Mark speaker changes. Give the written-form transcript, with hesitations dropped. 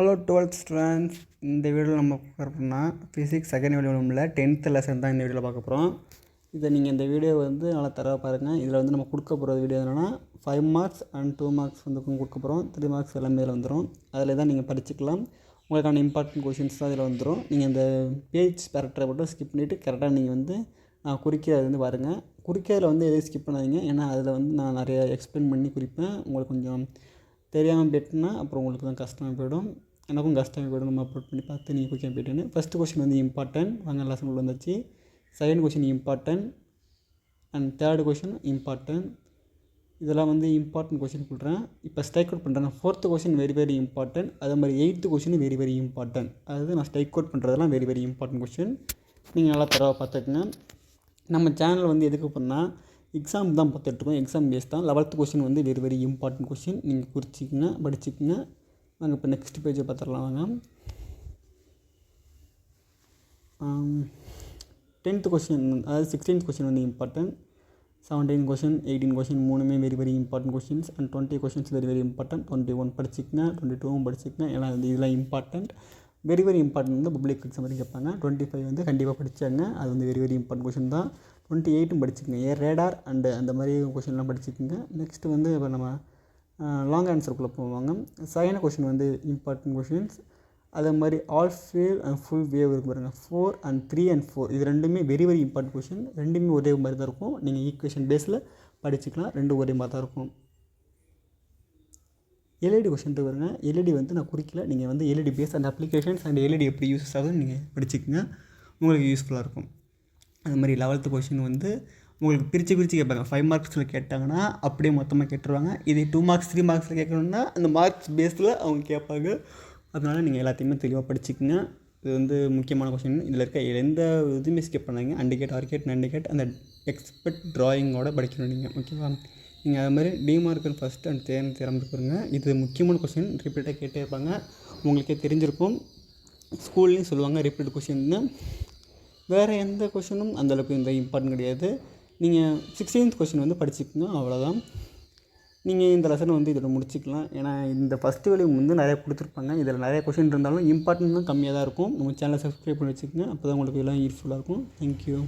Speaker 1: Hello 12th students. இந்த வீடியோவில் நம்ம பார்க்குறோம்னா ஃபிசிக்ஸ் செகண்ட் வீடியோவில் 10th லெசன் தான் இந்த வீடியோவில் பார்க்க போகிறோம். இதை நீங்கள் இந்த வீடியோ நல்லா தரவாக பாருங்கள். இதில் நம்ம கொடுக்க போகிற வீடியோ என்னென்னா 5 மார்க்ஸ் அண்ட் 2 மார்க்ஸ் கொடுக்க போகிறோம். 3 மார்க்ஸ் எல்லாமே இதில் வந்துடும். அதில் தான் நீங்கள் படிச்சுக்கலாம். உங்களுக்கான இம்பார்ட்டன்ட் கொஷின்ஸ் தான் இதில் வந்துடும். நீங்கள் இந்த பேஜ் பேரக்டரை மட்டும் ஸ்கிப் பண்ணிவிட்டு கரெக்டாக நீங்கள் நான் குறிக்கிறது பாருங்கள். குறிக்கிறதுல எதையும் ஸ்கிப் பண்ணாதீங்க. ஏன்னா அதில் நான் நிறைய எக்ஸ்பிளைன் பண்ணி குறிப்பேன். உங்களுக்கு கொஞ்சம் தெரியாமல் போய்ட்டுனா அப்புறம் உங்களுக்கு தான் கஷ்டமாக போய்டும். எனக்கும் கஷ்டமாக போய்டும். நம்ம அப்லோட் பண்ணி பார்த்து நீங்கள் குறிக்காமல் போய்ட்டுன்னு. ஃபஸ்ட்டு கொஷின் இம்பார்ட்டன்ட் வாங்க லெசன் உள்ள வந்துச்சு. Second question important and third question important. இதெல்லாம் இம்பார்ட்டன்ட் கொஷின் கொடுக்குறேன். இப்போ ஸ்ட்ரைக் அவுட் பண்ணுறேன். Fourth question very important. அதே மாதிரி 8th கொஷின் வெரி இம்பார்ட்டன்ட். அதாவது நான் ஸ்ட்ரைக் அவுட் பண்ணுறதெல்லாம் வெரி இம்பார்ட்டன்ட் கொஷின். நீங்கள் நல்லா தரவாக பார்த்துக்குங்க. நம்ம சேனல் எதுக்கு பண்ணால் எக்ஸாம் தான் பார்த்துட்ருக்கோம். எக்ஸாம் பேஸ் தான். 11th question very important question. நீங்கள் குறிச்சிக்கங்க, படிச்சுக்கங்க. வாங்க இப்போ நெக்ஸ்ட் பேஜை பார்த்துடலாம். வாங்க 10th கொஷின் அதாவது 16th question important. 17 question 18 question மூணுமே very important questions. And 20 questions very important. 21 படிச்சுக்கங்க, 22 படிச்சுக்கங்க. ஏன்னா இதெல்லாம் important. Very important public exam வரைக்கும் கேட்பாங்க. 25 கண்டிப்பாக படித்தாங்க. அது வெரி இம்பார்ட்டன்ட் கொஷின் தான். 28 படிச்சுக்கங்க. ரேடார் அண்டு அந்த மாதிரி கொஷின்லாம் படிச்சுக்கோங்க. நெக்ஸ்ட்டு இப்போ நம்ம லாங் ஆன்சருக்குள்ளே போவாங்க. Second question important questions. அதே மாதிரி ஆல் ஃபேல் அண்ட் ஃபுல் வேவ் இருக்கு பாருங்கள். 4 and 3 and 4 இது ரெண்டுமே வெரி இம்பார்ட்டன்ட் கொஷின். ரெண்டுமே ஒரே மாதிரி தான் இருக்கும். நீங்கள் ஈக்குவேஷன் பேஸில் படிச்சுக்கலாம். ரெண்டும் ஒரே மாதிரி தான் இருக்கும். எல்இடி கொஷின் பாருங்கள். எல்இடி நான் குறிக்கல. நீங்கள் LED base and applications and LED எப்படி யூஸ் ஆகுதுன்னு நீங்கள் படிச்சுக்கோங்க. உங்களுக்கு யூஸ்ஃபுல்லாக இருக்கும். அது மாதிரி 11th கொஷின் உங்களுக்கு பிரித்து கேட்பாங்க. 5 மார்க்ஸில் கேட்டாங்கன்னா அப்படியே மொத்தமாக கேட்டுருவாங்க. இது 2 மார்க்ஸ் 3 மார்க்ஸில் கேட்கணுன்னா அந்த மார்க்ஸ் பேஸில் அவங்க கேட்பாங்க. அதனால் நீங்கள் எல்லாத்தையுமே தெளிவாக படிச்சுக்கோங்க. இது முக்கியமான கொஷின். இதில் இருக்க எந்த இதுவுமே ஸ்கிப் பண்ணாங்க. அண்டிகேட், ஆர்கேட், நண்டிகேட் அந்த எக்ஸ்பெக்ட் ட்ராயிங்கோட படிக்கணும் நீங்கள். ஓகேவா? நீங்கள் அது மாதிரி டிமார்க்கன் ஃபஸ்ட் அண்ட் தேர்ந்து திறந்துருக்குங்க. இது முக்கியமான கொஷின். ரிப்பீட்டாக கேட்டே இருப்பாங்க. உங்களுக்கே தெரிஞ்சிருக்கும். ஸ்கூல்லேயும் சொல்லுவாங்க ரிப்பீட் கொஷின்னு. வேறு எந்த கொஷினும் அந்தளவுக்கு இந்த இம்பார்ட்டன்ட் கிடையாது. நீங்கள் 16th கொஷின் படிச்சுக்கோங்க. அவ்வளோதான். நீங்கள் இந்த லெசனை இதோட முடிச்சிக்கலாம். ஏன்னா இந்த ஃபஸ்ட்டு வேலையை நிறையா கொடுத்துருப்பாங்க. இதில் நிறைய கொஷின் இருந்தாலும் இம்பார்ட்டன்ட் தான் கம்மியாக தான் இருக்கும். நம்ம சேனலை சப்ஸ்கிரைப் பண்ணி வச்சுக்கோங்க. அப்போ தான் உங்களுக்கு எல்லாம் யூஸ்ஃபுல்லாக இருக்கும். தேங்க்யூ.